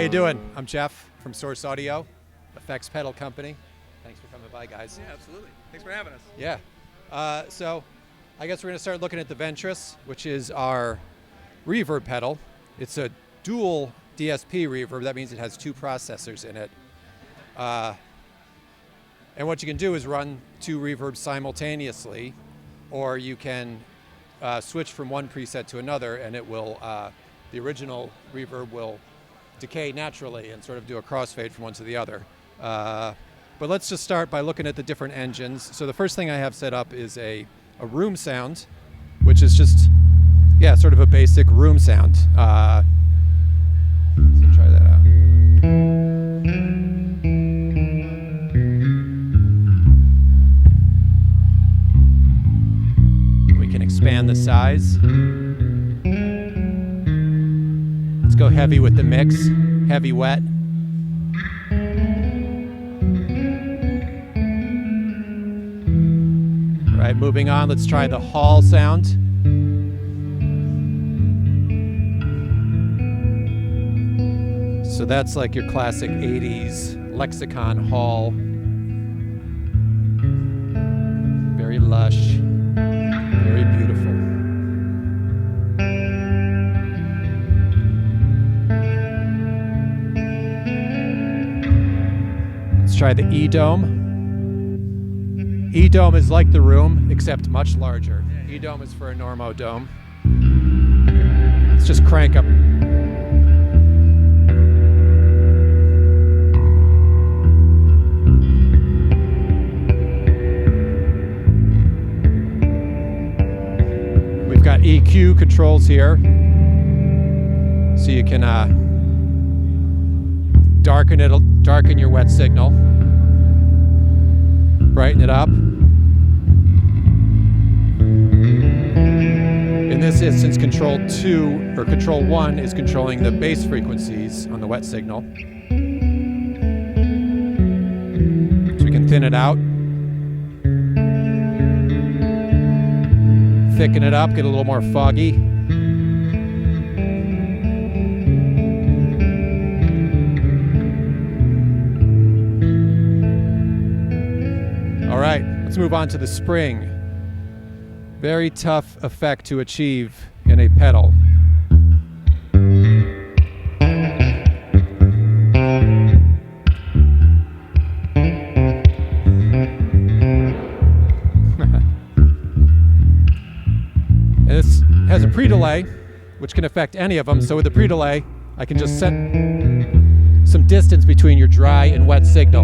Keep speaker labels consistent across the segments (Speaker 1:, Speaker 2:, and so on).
Speaker 1: you doing? I'm Jeff from Source Audio, Effects Pedal Company. Thanks for coming by, guys.
Speaker 2: Yeah, absolutely. Thanks for having us.
Speaker 1: Yeah. So I guess we're going to start looking at the Ventris, which is our reverb pedal. It's a dual DSP reverb. That means it has two processors in it. And what you can do is run two reverbs simultaneously, or you can switch from one preset to another, and it will, the original reverb will decay naturally and sort of do a crossfade from one to the other. But let's just start by looking at the different engines. So the first thing I have set up is a room sound, which is just, yeah, sort of a basic room sound. So try that out. We can expand the size. Let's go heavy with the mix, heavy wet. All right, moving on, let's try the hall sound. So that's like your classic 80s Lexicon hall. Very lush, very beautiful. Let's try the E-Dome. E-Dome is like the room, except much larger. E-Dome is for a Normo dome. Let's just crank up. We've got EQ controls here, so you can darken your wet signal, brighten it up. In this instance, Control 2 or Control 1 is controlling the bass frequencies on the wet signal. So we can thin it out, thicken it up, get a little more foggy. All right, let's move on to the spring. Very tough effect to achieve in a pedal. And this has a pre-delay, which can affect any of them. So with the pre-delay, I can just set some distance between your dry and wet signal.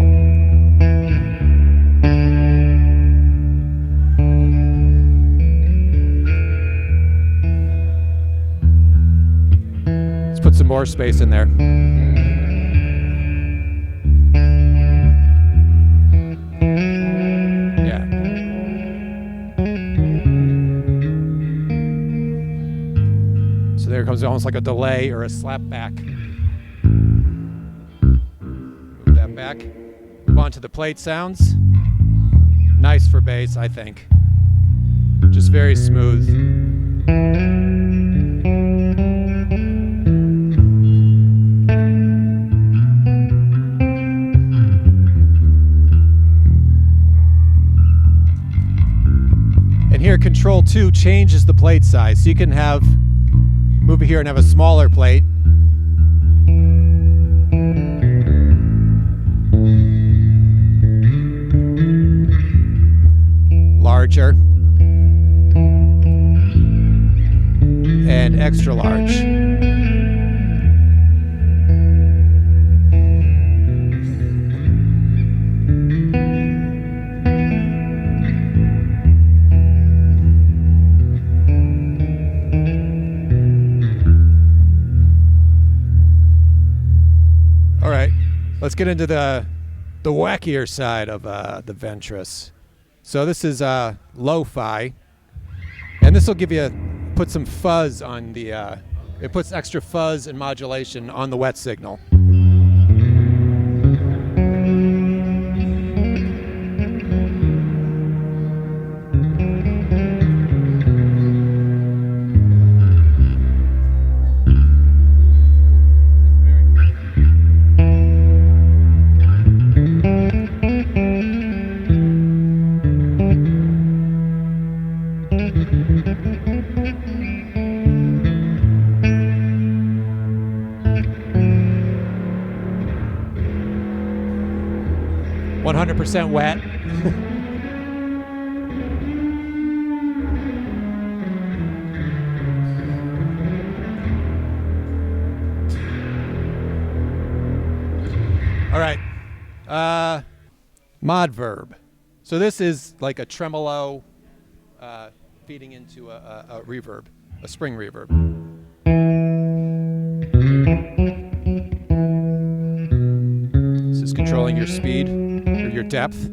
Speaker 1: Put some more space in there. Yeah. So there comes almost like a delay or a slap back. Move that back. Move on to the plate sounds. Nice for bass, I think. Just very smooth. Here, Control 2 changes the plate size. So you can move it here and have a smaller plate. Larger. And extra large. Let's get into the wackier side of the Ventris. So this is lo-fi, and this will put some fuzz on the, it puts extra fuzz and modulation on the wet signal. 100% wet. All right, mod verb. So this is like a tremolo feeding into a reverb, a spring reverb. This is controlling your speed or your depth.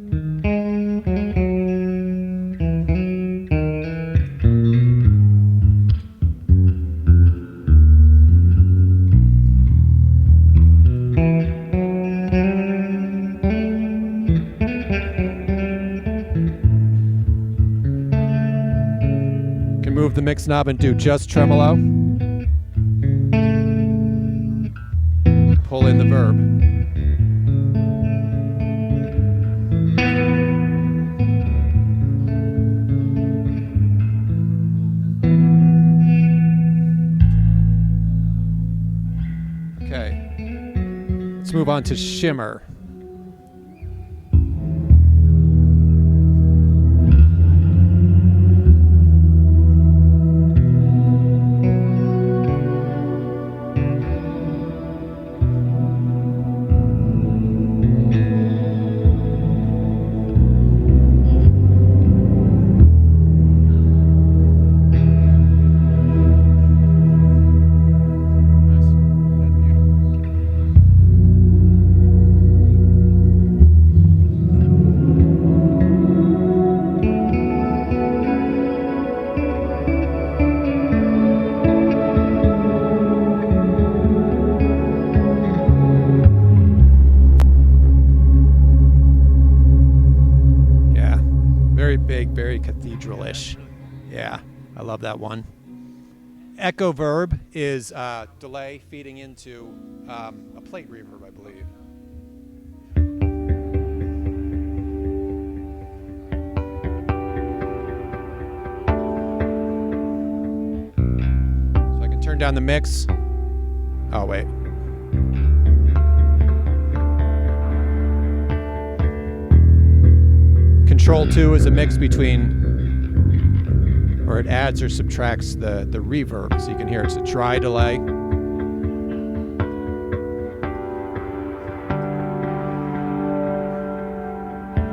Speaker 1: Move the mix knob and do just tremolo. Pull in the verb. Okay. Let's move on to shimmer. Big, very cathedral-ish. Yeah, I love that one. Echo verb is delay feeding into a plate reverb, I believe. So I can turn down the mix. Oh, wait. Control 2 is a mix between, or it adds or subtracts the reverb, so you can hear it's a dry delay.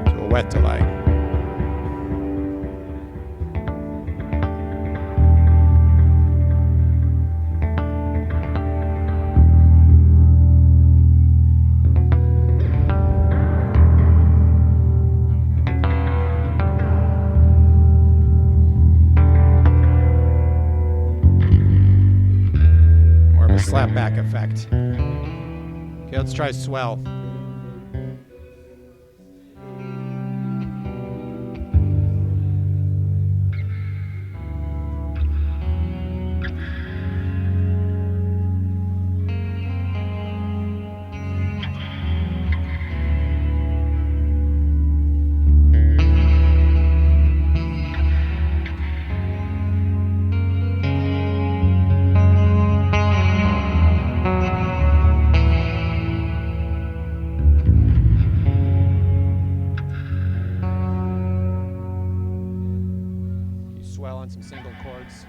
Speaker 1: To a wet delay. Slapback effect. Okay, let's try swell. Swell on some single chords.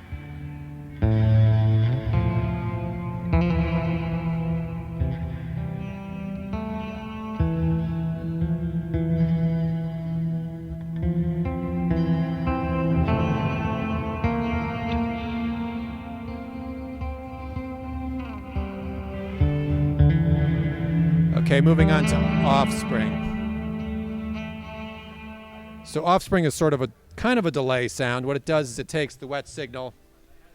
Speaker 1: Okay, moving on to offspring. So offspring is sort of a kind of a delay sound. What it does is it takes the wet signal,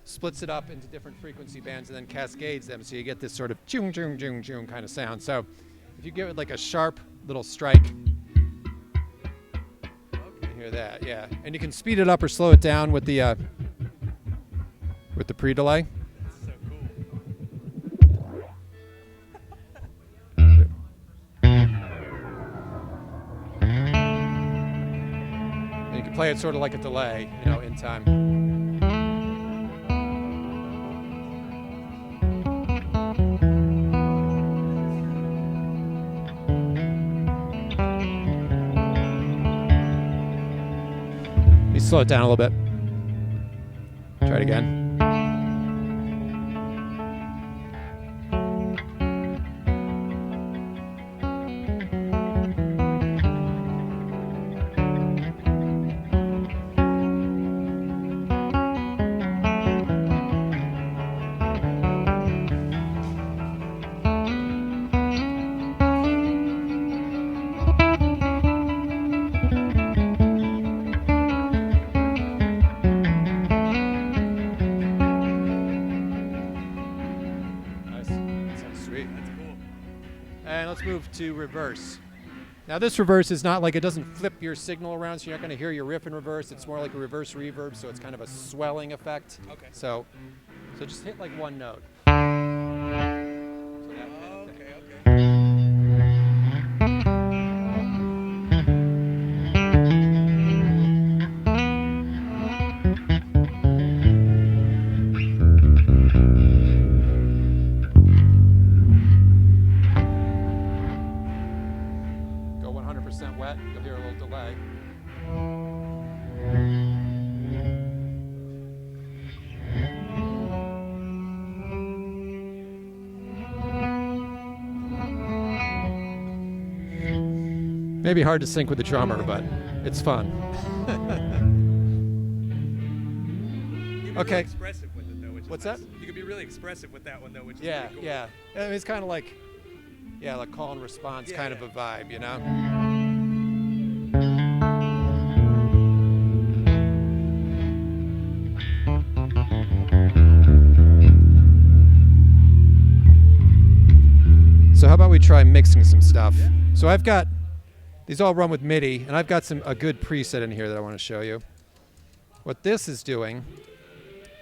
Speaker 1: splits it up into different frequency bands, and then cascades them, so you get this sort of chung chung chung chung kind of sound. So if you give it like a sharp little strike, you hear that, yeah. And you can speed it up or slow it down with the pre-delay.
Speaker 2: So cool.
Speaker 1: And you can play it sort of like a delay, you know, in time. me slow it down a little bit. Try it again. And let's move to reverse. Now this reverse is not like, it doesn't flip your signal around, so you're not going to hear your riff in reverse. It's more like a reverse reverb, so it's kind of a swelling effect. Okay. So just hit like one note. So that kind of thing. Wet, you'll hear a little delay. Maybe hard to sync with the drummer, but it's fun.
Speaker 2: Really
Speaker 1: Okay.
Speaker 2: expressive with it, though, which is
Speaker 1: What's
Speaker 2: nice.
Speaker 1: that?
Speaker 2: You can be really expressive with that one, though, which is
Speaker 1: Yeah,
Speaker 2: pretty cool.
Speaker 1: yeah. I mean, it's kind of like, like call and response kind of a vibe, you know? So how about we try mixing some stuff? Yeah. So I've got, these all run with MIDI, and I've got a good preset in here that I want to show you. What this is doing,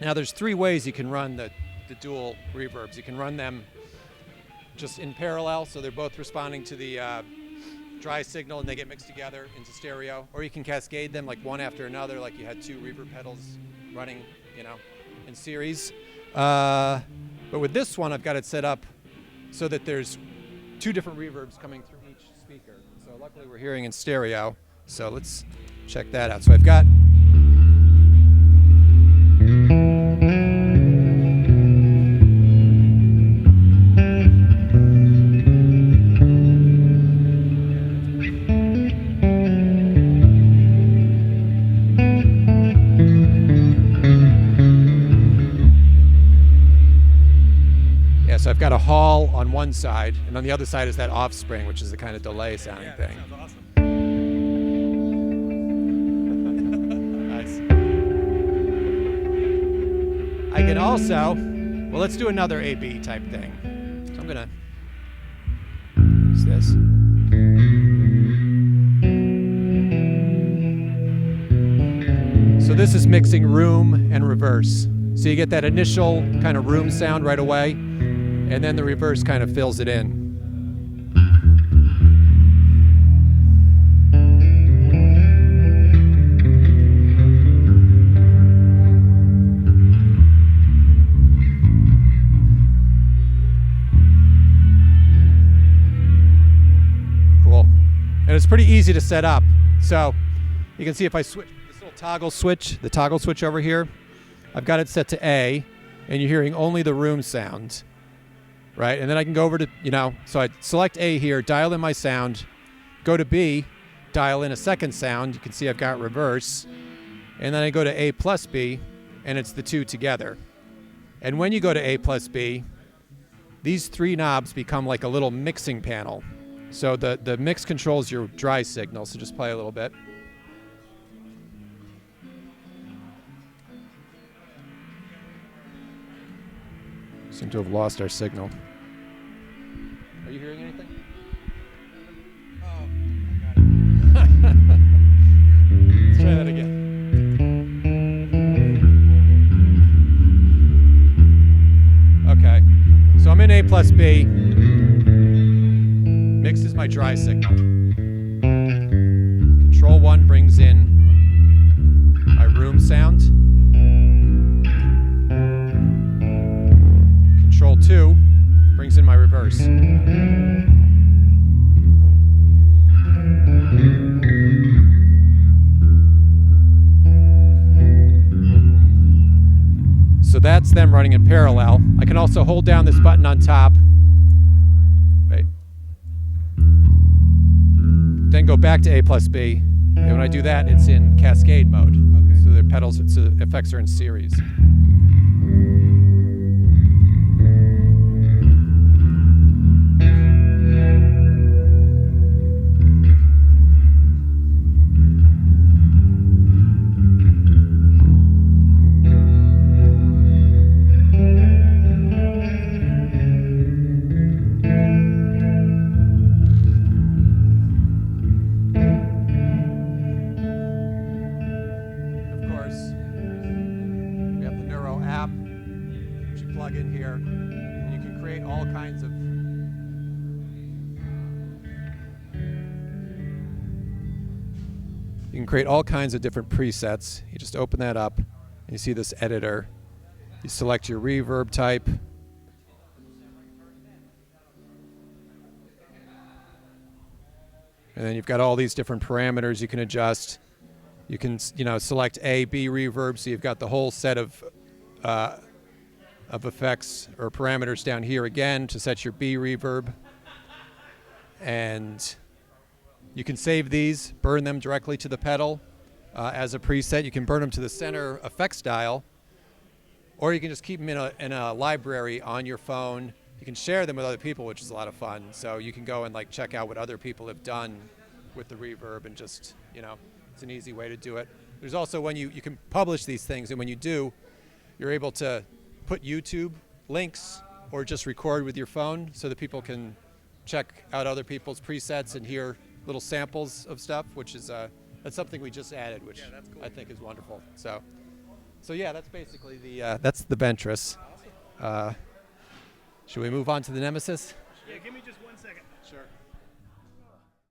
Speaker 1: now there's 3 ways you can run the dual reverbs. You can run them just in parallel, so they're both responding to the dry signal and they get mixed together into stereo, or you can cascade them like one after another, like you had 2 reverb pedals running, in series. But with this one, I've got it set up so that there's 2 different reverbs coming through each speaker. So luckily we're hearing in stereo. So let's check that out. So I've got so I've got a hall on one side, and on the other side is that offspring, which is the kind of delay sounding thing.
Speaker 2: That sounds awesome.
Speaker 1: Nice. I can also, well, let's do another A-B type thing. So I'm gonna use this. So this is mixing room and reverse. So you get that initial kind of room sound right away, and then the reverse kind of fills it in. Cool. And it's pretty easy to set up. So you can see if I switch this little toggle switch, the toggle switch over here, I've got it set to A, and you're hearing only the room sound. Right, and then I can go over to, so I select A here, dial in my sound, go to B, dial in a second sound. You can see I've got reverse. And then I go to A plus B, and it's the 2 together. And when you go to A plus B, these 3 knobs become like a little mixing panel. So the mix controls your dry signal, so just play a little bit. Seem to have lost our signal. Are you hearing anything?
Speaker 2: Oh, I got it.
Speaker 1: Let's try that again. Okay, so I'm in A plus B. Mix is my dry signal. Control 1 brings in my room sound. Control 2 brings in my reverse. So that's them running in parallel. I can also hold down this button on top. Wait. Then go back to A plus B. And when I do that, it's in cascade mode.
Speaker 2: Okay.
Speaker 1: So the pedals, so the effects are in series. Plug in here, and you can create all kinds of different presets. You just open that up, and you see this editor. You select your reverb type, and then you've got all these different parameters you can adjust. You can, select A, B reverb, so you've got the whole set of effects or parameters down here again to set your B reverb. And you can save these, burn them directly to the pedal as a preset. You can burn them to the center effects dial, or you can just keep them in a library on your phone. You can share them with other people, which is a lot of fun. So you can go and check out what other people have done with the reverb, and just, it's an easy way to do it. There's also when you can publish these things, and when you do, you're able to put YouTube links or just record with your phone so that people can check out other people's presets and hear little samples of stuff, which is that's something we just added, which
Speaker 2: that's cool.
Speaker 1: I think is wonderful. So yeah, that's basically that's the Ventris. Should we move on to the Nemesis?
Speaker 2: Yeah, give me just 1 second.
Speaker 1: Sure.